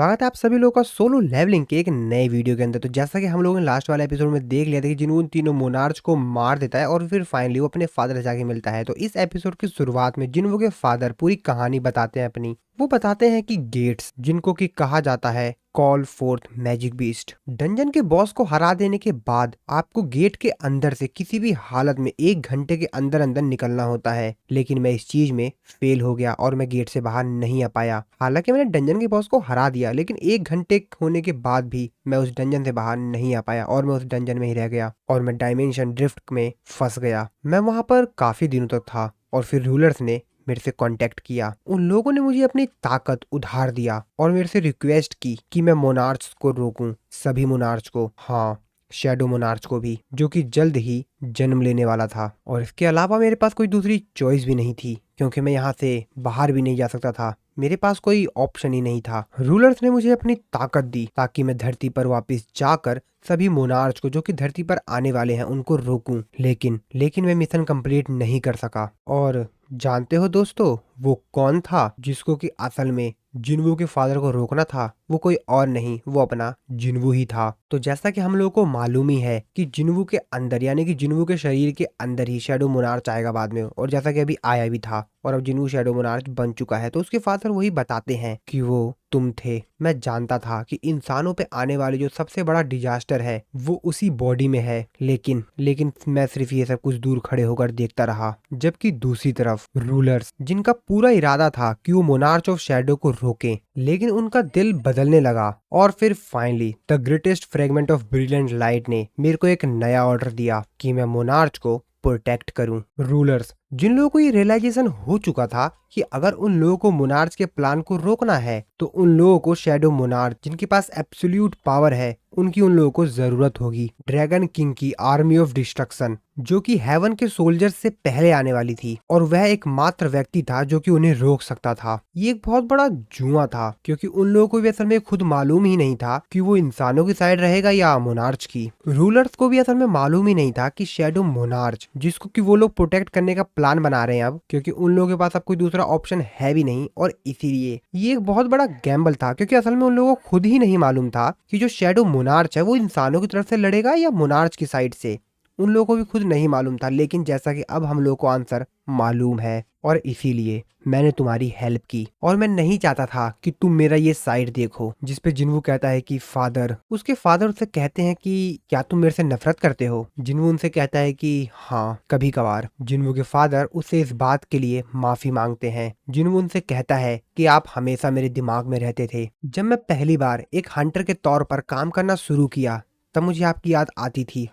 स्वागत है आप सभी लोगों का सोलो लेवलिंग के एक नए वीडियो के अंदर। तो जैसा कि हम लोगों ने लास्ट वाले एपिसोड में देख लिया था कि जिन्हों उन तीनों मोनार्च को मार देता है और फिर फाइनली वो अपने फादर से जाके मिलता है। तो इस एपिसोड की शुरुआत में जिन्हों के फादर पूरी कहानी बताते हैं अपनी। वो बताते हैं कि गेट्स, जिनको कि कहा जाता है call fourth magic beast, dungeon के बॉस को हरा देने के बाद आपको गेट के अंदर से किसी भी हालत में 1 घंटे के अंदर अंदर निकलना होता है। लेकिन मैं इस चीज में फेल हो गया और मैं गेट से बाहर नहीं आ पाया। हालांकि मैंने डंजन के बॉस को हरा दिया, लेकिन 1 घंटे होने के बाद भी मैं उस डंजन से बाहर नहीं आ पाया और मैं उस डंजन में ही रह गया और मैं डायमेंशन ड्रिफ्ट में फंस गया। मैं वहां पर काफी दिनों तक था और फिर रूलर्स ने मेरे से कांटेक्ट किया। उन लोगों ने मुझे अपनी ताकत उधार दिया और मेरे से रिक्वेस्ट की कि मैं मोनार्च को रोकूं, सभी मोनार्च को, हाँ शैडो मोनार्च को भी, जो कि जल्द ही जन्म लेने वाला था। और इसके अलावा मेरे पास कोई दूसरी चॉइस भी नहीं थी, क्योंकि मैं यहाँ से बाहर भी नहीं जा सकता था। मेरे पास कोई ऑप्शन ही नहीं था। रूलर्स ने मुझे अपनी ताकत दी ताकि मैं धरती पर वापस जाकर सभी मोनार्च को जो कि धरती पर आने वाले हैं उनको रोकूं। लेकिन मैं मिशन कंप्लीट नहीं कर सका। और जानते हो दोस्तों, वो कौन था जिसको कि असल में जिन्वू के फादर को रोकना था? वो कोई और नहीं, वो अपना जिन्वू ही था। तो जैसा कि हम लोगों को मालूम ही है कि जिन्वू के अंदर, यानी कि जिन्वू के शरीर के अंदर ही शैडो मोनार्च आएगा बाद में, और जैसा कि अभी आया भी था और अब जिन्वू शैडो मोनार्च बन चुका है। तो उसके फादर वही बताते हैं कि वो तुम थे। मैं जानता था कि इंसानों पे आने वाले जो सबसे बड़ा डिजास्टर है वो उसी बॉडी में है, लेकिन मैं सिर्फ ये सब कुछ दूर खड़े होकर देखता रहा। जबकि दूसरी तरफ रूलर्स, जिनका पूरा इरादा था कि वो मोनार्च ऑफ शैडो को रोकें, लेकिन उनका दिल बदलने लगा। और फिर finally the greatest fragment of brilliant light ने मेरे को एक नया ऑर्डर दिया कि मैं मोनार्च को प्रोटेक्ट करूं। रूलर्स, जिन लोगों को ये रियलाइजेशन हो चुका था कि अगर उन लोगों को मोनार्च के प्लान को रोकना है तो उन लोगों को शैडो मोनार्च, जिनके पास एब्सोल्यूट पावर है, उनकी उन लोगों को जरूरत होगी। ड्रैगन किंग की आर्मी ऑफ डिस्ट्रक्शन, जो कि हेवन के सोल्जर्स से पहले आने वाली थी, और वह एकमात्र व्यक्ति था जो कि उन्हें रोक सकता था। ये एक बहुत बड़ा जुआ था, क्योंकि उन लोगों को भी असल में खुद मालूम ही नहीं था कि वो इंसानों की साइड रहेगा या मोनार्च की। रूलर्स को भी असल में मालूम ही नहीं था कि शैडो मोनार्च, जिसको कि वो लोग प्रोटेक्ट करने का प्लान बना रहे हैं अब, क्योंकि उन लोगों के पास अब कोई दूसरा ऑप्शन है भी नहीं। और इसीलिए ये एक बहुत बड़ा गैम्बल था, क्योंकि असल में उन लोगों को खुद ही नहीं मालूम था कि जो शैडो मोनार्च है वो इंसानों की तरफ से लड़ेगा या मोनार्च की साइड से। उन लोगों को भी खुद नहीं मालूम था। लेकिन जैसा कि अब हम लोगों को आंसर मालूम है, और इसीलिए मैंने तुम्हारी हेल्प की। और मैं नहीं चाहता था कि तुम मेरा ये साइड देखो, जिसपे जिन्वू कहता है कि फादर, उसके फादर उससे कहते हैं कि क्या तुम मेरे से नफरत करते हो? जिन्वू उनसे कहता है कि हाँ, कभी कभार। जिन्वू के फादर उससे इस बात के लिए माफी मांगते हैं। जिन्वू उनसे कहता है कि आप हमेशा मेरे दिमाग में रहते थे। जब मैं पहली बार एक हंटर के तौर पर काम करना शुरू किया तब मुझे आपकी याद आती थी।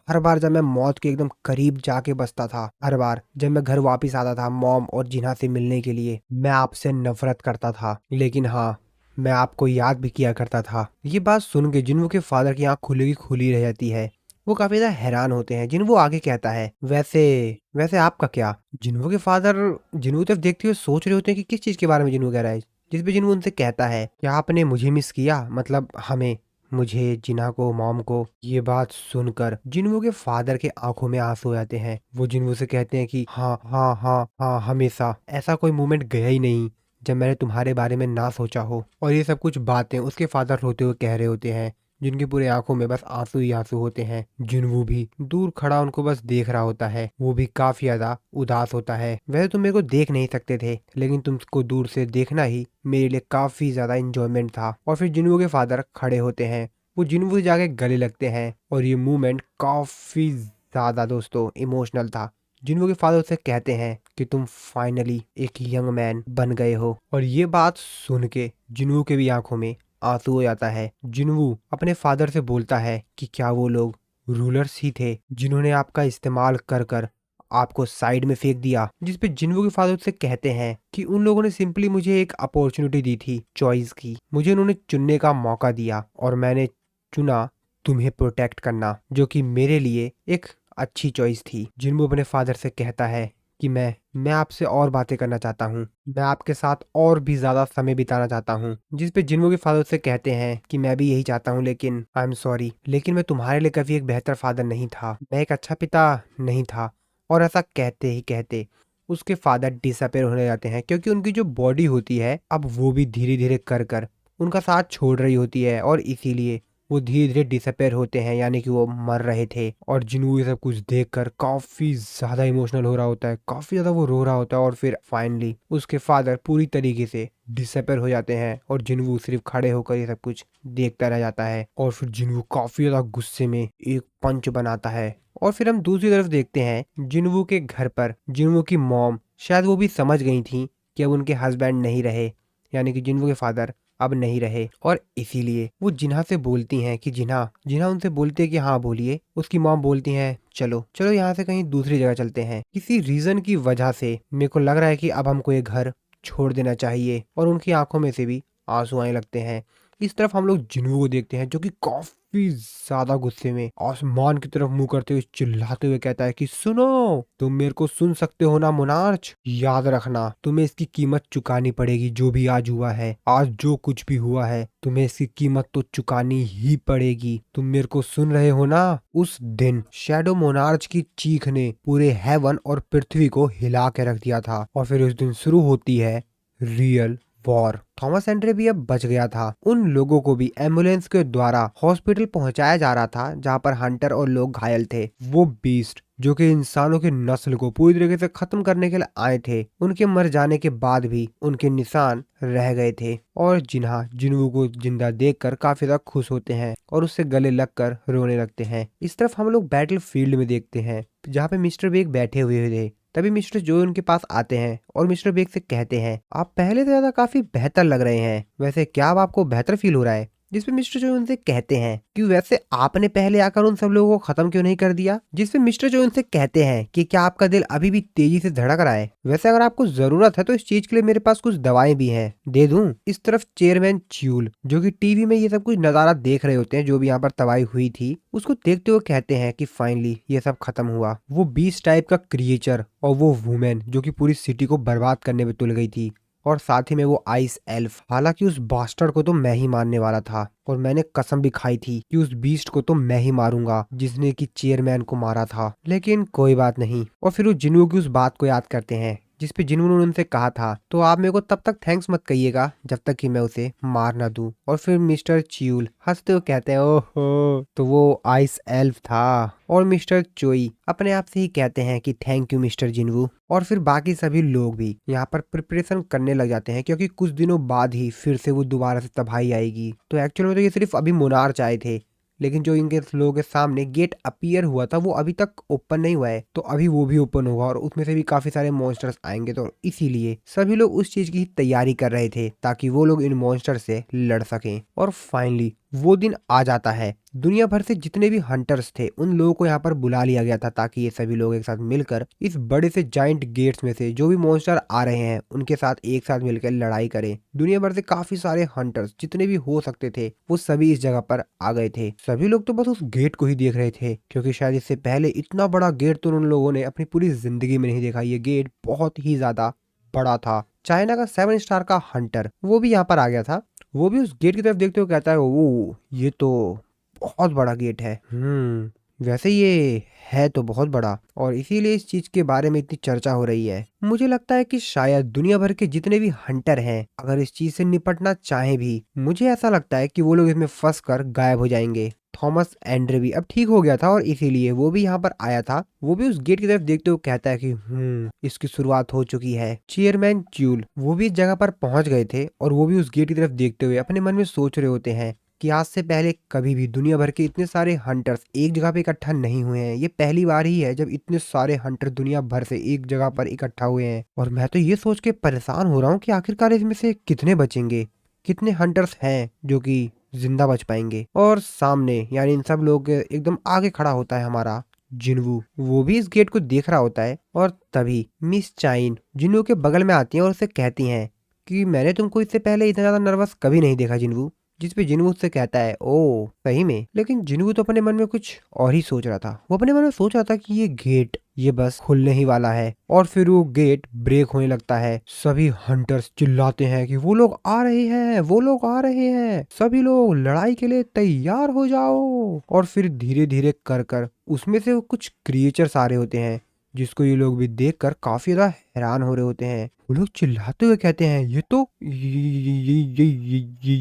हर बार जब मैं मौत के एकदम करीब जाके बसता था, हर बार जब मैं घर वापस आता था मॉम और जिन्हा से मिलने के लिए, मैं आपसे नफरत करता था। लेकिन हाँ, मैं आपको याद भी किया करता था। ये बात सुन के जिन्वू के फादर की आंख खुली की खुली रह जाती है। वो काफी ज्यादा हैरान होते हैं। जिन्वू आगे कहता है, वैसे वैसे आपका क्या? जिन्वू के फादर जिन्वू तरफ देखते हुए सोच रहे होते हैं कि किस चीज के बारे में जिन्वू कह रहा है। जिस पे जिन्वू उनसे कहता है, क्या आपने मुझे मिस किया? मतलब हमें, मुझे, जिन्हा को, मॉम को। ये बात सुनकर जिन्वू के फादर के आंखों में आंसू हो जाते हैं। वो जिन्वू से कहते हैं कि हाँ हाँ हाँ हाँ, हमेशा ऐसा कोई मोमेंट गया ही नहीं जब मैंने तुम्हारे बारे में ना सोचा हो। और ये सब कुछ बातें उसके फादर रोते हुए कह रहे होते हैं, जिनकी पूरे आंखों में बस आंसू ही आंसू होते हैं। जिन्वू भी दूर खड़ा उनको बस देख रहा होता है। वो भी काफी ज्यादा उदास होता है। वैसे तुम मेरे को देख नहीं सकते थे, लेकिन तुमको दूर से देखना ही मेरे लिए काफी ज्यादा इंजॉयमेंट था। और फिर जिन्वू के फादर खड़े होते हैं। वो जिन्वू से जाके गले लगते हैं और ये मूवमेंट काफी ज्यादा दोस्तों इमोशनल था। जिन्वू के फादर से कहते हैं कि तुम फाइनली एक यंग मैन बन गए हो। और ये बात सुन के जिन्वू के भी आंखों में आंसू हो जाता है। जिन्वू अपने फादर से बोलता है कि क्या वो लोग रूलर्स ही थे जिन्होंने आपका इस्तेमाल कर कर आपको साइड में फेंक दिया? जिस पे जिन्वू के फादर से कहते हैं कि उन लोगों ने सिंपली मुझे एक अपॉर्चुनिटी दी थी चॉइस की। मुझे उन्होंने चुनने का मौका दिया और मैंने चुना तुम्हें प्रोटेक्ट करना, जो कि मेरे लिए एक अच्छी चॉइस थी। जिन्वू अपने फादर से कहता है कि मैं आपसे और बातें करना चाहता हूँ, मैं आपके साथ और भी ज्यादा समय बिताना चाहता हूँ। जिस पे जिन्वू के फादर से कहते हैं कि मैं भी यही चाहता हूँ, लेकिन आई एम सॉरी, लेकिन मैं तुम्हारे लिए कभी एक बेहतर फादर नहीं था, मैं एक अच्छा पिता नहीं था। और ऐसा कहते ही कहते उसके फादर डिसअपेयर होने जाते हैं, क्योंकि उनकी जो बॉडी होती है अब वो भी धीरे धीरे कर कर उनका साथ छोड़ रही होती है और इसीलिए वो धीरे-धीरे डिसअपियर होते हैं, यानी कि वो मर रहे थे। और जिन्हों ये सब कुछ देखकर काफ़ी ज़्यादा इमोशनल हो रहा होता है, काफ़ी ज़्यादा वो रो रहा होता है और फिर फाइनली उसके फादर पूरी तरीके से डिसअपियर हो जाते हैं और जिन्हों सिर्फ खड़े होकर ये सब कुछ देखता रह जाता है। और फिर जिन्हों काफ़ी ज़्यादा गुस्से में एक पंच बनाता है। और फिर हम दूसरी तरफ देखते हैं जिन्हों के घर पर जिन्हों की मॉम शायद वो भी समझ गई थी कि अब उनके हस्बैंड नहीं रहे, यानी कि जिन्हों के फादर अब नहीं रहे, और इसीलिए वो जिन्हा से बोलती हैं कि जिन्हा जिन्हा उनसे बोलती है कि हाँ बोलिए। उसकी मॉम बोलती हैं चलो चलो यहाँ से कहीं दूसरी जगह चलते हैं। किसी रीजन की वजह से मेरे को लग रहा है कि अब हमको ये घर छोड़ देना चाहिए, और उनकी आंखों में से भी आंसू आने लगते हैं। इस तरफ हम लोग जिन्हों को देखते हैं जो कि काफी ज्यादा गुस्से में आसमान की तरफ मुंह करते हुए चिल्लाते हुए कहता है कि सुनो, तुम मेरे को सुन सकते हो ना मोनार्च, याद रखना तुम्हें इसकी कीमत चुकानी पड़ेगी। जो भी आज हुआ है, आज जो कुछ भी हुआ है, तुम्हें इसकी कीमत तो चुकानी ही पड़ेगी। तुम मेरे को सुन रहे हो ना। उस दिन शैडो मोनार्च की चीख ने पूरे हेवन और पृथ्वी को हिला के रख दिया था। और फिर उस दिन शुरू होती है रियल वॉर। थॉमस एंड्रे भी अब बच गया था। उन लोगों को भी एम्बुलेंस के द्वारा हॉस्पिटल पहुंचाया जा रहा था जहां पर हंटर और लोग घायल थे। वो बीस्ट जो कि इंसानों की नस्ल को पूरी तरीके से खत्म करने के लिए आए थे, उनके मर जाने के बाद भी उनके निशान रह गए थे। और जिन्हों को जिंदा देखकर काफी ज्यादा खुश होते हैं और उससे गले लगकर रोने लगते हैं। इस तरफ हम लोग बैटल फील्ड में देखते हैं जहाँ पे मिस्टर बेग बैठे हुए थे। तभी मिस्टर जो उनके पास आते हैं और मिस्टर बेग से कहते हैं आप पहले से ज्यादा काफी बेहतर लग रहे हैं, वैसे क्या अब आपको बेहतर फील हो रहा है। जिसपे मिस्टर जो उनसे कहते हैं कि वैसे आपने पहले आकर उन सब लोगों को खत्म क्यों नहीं कर दिया। जिसपे मिस्टर जो उनसे कहते हैं कि क्या आपका दिल अभी भी तेजी से धड़क रहा है, वैसे अगर आपको जरूरत है तो इस चीज के लिए मेरे पास कुछ दवाएं भी हैं, दे दूं। इस तरफ चेयरमैन च्यूल जो कि टीवी में ये सब कुछ नजारा देख रहे होते हैं, जो भी यहाँ पर तबाही हुई थी, उसको देखते हुए कहते हैं कि फाइनली ये सब खत्म हुआ। वो बीस्ट टाइप का क्रिएचर और वो वुमेन जो कि पूरी सिटी को बर्बाद करने में तुल गई थी, और साथ ही में वो आइस एल्फ। हालांकि उस बास्टर्ड को तो मैं ही मारने वाला था और मैंने कसम भी खाई थी कि उस बीस्ट को तो मैं ही मारूंगा जिसने कि चेयरमैन को मारा था, लेकिन कोई बात नहीं। और फिर वो जिन्हों की उस बात को याद करते हैं जिसपे जिन्होंने उनसे कहा था तो आप मेरे को तब तक थैंक्स मत कहिएगा जब तक कि मैं उसे मार ना दूं। और फिर मिस्टर च्यूल हंसते हुए कहते हैं ओहो, तो वो आइस एल्फ था। और मिस्टर चोई अपने आप से ही कहते हैं कि थैंक यू मिस्टर जिन्वू। और फिर बाकी सभी लोग भी यहाँ पर प्रिपरेशन करने लग जाते हैं क्योंकि कुछ दिनों बाद ही फिर से वो दोबारा से तबाही आएगी। तो एक्चुअल में तो ये सिर्फ अभी मोनार्च आए थे, लेकिन जो इनके लोगों के सामने गेट अपीयर हुआ था वो अभी तक ओपन नहीं हुआ है, तो अभी वो भी ओपन होगा और उसमें से भी काफी सारे मॉन्स्टर्स आएंगे। तो इसीलिए सभी लोग उस चीज की तैयारी कर रहे थे ताकि वो लोग इन मॉन्स्टर से लड़ सकें। और फाइनली वो दिन आ जाता है। दुनिया भर से जितने भी हंटर्स थे उन लोगों को यहाँ पर बुला लिया गया था ताकि ये सभी लोग एक साथ मिलकर इस बड़े से जाइंट गेट्स में से जो भी मॉन्स्टर आ रहे हैं उनके साथ एक साथ मिलकर लड़ाई करें। दुनिया भर से काफी सारे हंटर्स जितने भी हो सकते थे वो सभी इस जगह पर आ गए थे। सभी लोग तो बस उस गेट को ही देख रहे थे क्योंकि शायद इससे पहले इतना बड़ा गेट तो उन लोगों ने अपनी पूरी जिंदगी में नहीं देखा। ये गेट बहुत ही ज्यादा बड़ा था। चाइना का 7 स्टार का हंटर वो भी यहाँ पर आ गया था। वो भी उस गेट की तरफ देखते हुए कहता है ओ ये तो बहुत बड़ा गेट है। वैसे ये है तो बहुत बड़ा और इसीलिए इस चीज के बारे में इतनी चर्चा हो रही है। मुझे लगता है कि शायद दुनिया भर के जितने भी हंटर हैं अगर इस चीज से निपटना चाहें भी, मुझे ऐसा लगता है कि वो लोग इसमें फंस कर गायब हो जाएंगे। थॉमस एंड्रे भी अब ठीक हो गया था और इसीलिए वो भी यहाँ पर आया था। वो भी उस गेट की तरफ देखते हुए कहता है कि इसकी शुरुआत हो चुकी है। चेयरमैन च्यूल वो भी इस जगह पर पहुंच गए थे और वो भी उस गेट की तरफ देखते हुए अपने मन में सोच रहे होते हैं कि आज से पहले कभी भी दुनिया भर के इतने सारे हंटर्स एक जगह पे इकट्ठा नहीं हुए हैं। ये पहली बार ही है जब इतने सारे हंटर दुनिया भर से एक जगह पर इकट्ठा हुए हैं। और मैं तो ये सोच के परेशान हो रहा हूँ कि आखिरकार इसमें से कितने बचेंगे, कितने हंटर्स हैं जो कि जिंदा बच पाएंगे। और सामने यानी इन सब लोग एकदम आगे खड़ा होता है हमारा जिन्वू। वो भी इस गेट को देख रहा होता है और तभी मिस चाइन जिन्वू के बगल में आती हैं और उसे कहती हैं कि मैंने तुमको इससे पहले इतना ज्यादा नर्वस कभी नहीं देखा जिन्वू। जिसपे जिन्वू उससे कहता है ओ सही में। लेकिन जिन्वू तो अपने मन में कुछ और ही सोच रहा था। वो अपने मन में सोच रहा था कि ये गेट ये बस खुलने ही वाला है। और फिर वो गेट ब्रेक होने लगता है। सभी हंटर्स चिल्लाते हैं कि वो लोग आ रहे हैं, वो लोग आ रहे हैं, सभी लोग लड़ाई के लिए तैयार हो जाओ। और फिर धीरे धीरे कर कर उसमें से कुछ क्रिएचर्स आ रहे होते हैं जिसको ये लोग भी देखकर काफी ज्यादा हैरान हो रहे होते हैं। वो लोग चिल्लाते हुए कहते हैं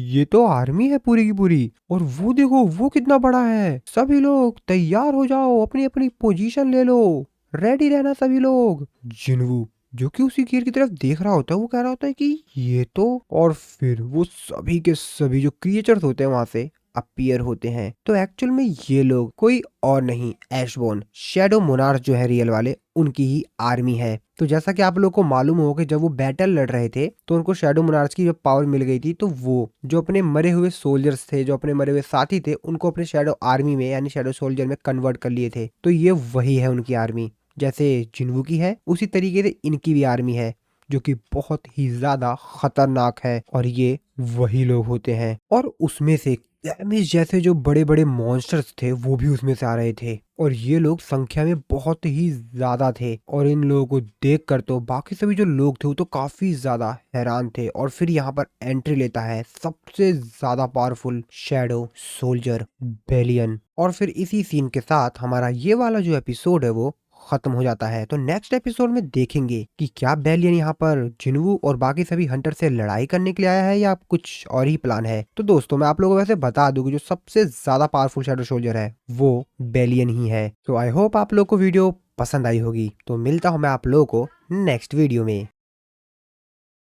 ये तो आर्मी है पूरी की पूरी, और वो देखो वो कितना बड़ा है। सभी लोग तैयार हो जाओ, अपनी अपनी पोजीशन ले लो, रेडी रहना सभी लोग। जिन्वू जो कि उसी गेट की तरफ देख रहा होता है वो कह रहा होता है कि ये तो, और फिर वो सभी के सभी जो क्रिएचर्स होते हैं वहां से अपीयर होते हैं। तो एक्चुअल में ये लोग कोई और नहीं, ऐशबोर्न शैडो मोनार्च जो है रियल वाले, उनकी ही आर्मी है। तो जैसा कि आप लोग को मालूम हो कि जब वो बैटल लड़ रहे थे तो उनको शैडो मोनार्च की जब पावर मिल गई थी, तो वो जो अपने मरे हुए सोल्जर्स थे, जो अपने मरे हुए साथी थे, उनको अपने शैडो आर्मी में यानी शैडो सोल्जर में कन्वर्ट कर लिए थे। तो ये वही है उनकी आर्मी। जैसे जिन्वू की है उसी तरीके से इनकी भी आर्मी है, जो कि बहुत ही ज्यादा खतरनाक है, और ये वही लोग होते हैं। और उसमें से डैमेज जैसे जो बड़े बड़े मॉन्स्टर्स थे वो भी उसमें से आ रहे थे, और ये लोग संख्या में बहुत ही ज्यादा थे। और इन लोगों को देखकर तो बाकी सभी जो लोग थे वो तो काफी ज्यादा हैरान थे। और फिर यहाँ पर एंट्री लेता है सबसे ज्यादा पावरफुल शैडो सोल्जर बेलियन, और फिर इसी सीन के साथ हमारा ये वाला जो एपिसोड है वो खत्म हो जाता है। तो नेक्स्ट एपिसोड में देखेंगे कि क्या बेलियन यहाँ पर जिन्वू और बाकी सभी हंटर से लड़ाई करने के लिए आया है या कुछ और ही प्लान है। तो दोस्तों मैं आप लोगों को वैसे बता दूं कि जो सबसे ज्यादा पावरफुल शैडो सोल्जर है वो बेलियन ही है। तो आई होप आप लोग को वीडियो पसंद आई होगी। तो मिलता हूं मैं आप लोगों को नेक्स्ट वीडियो में।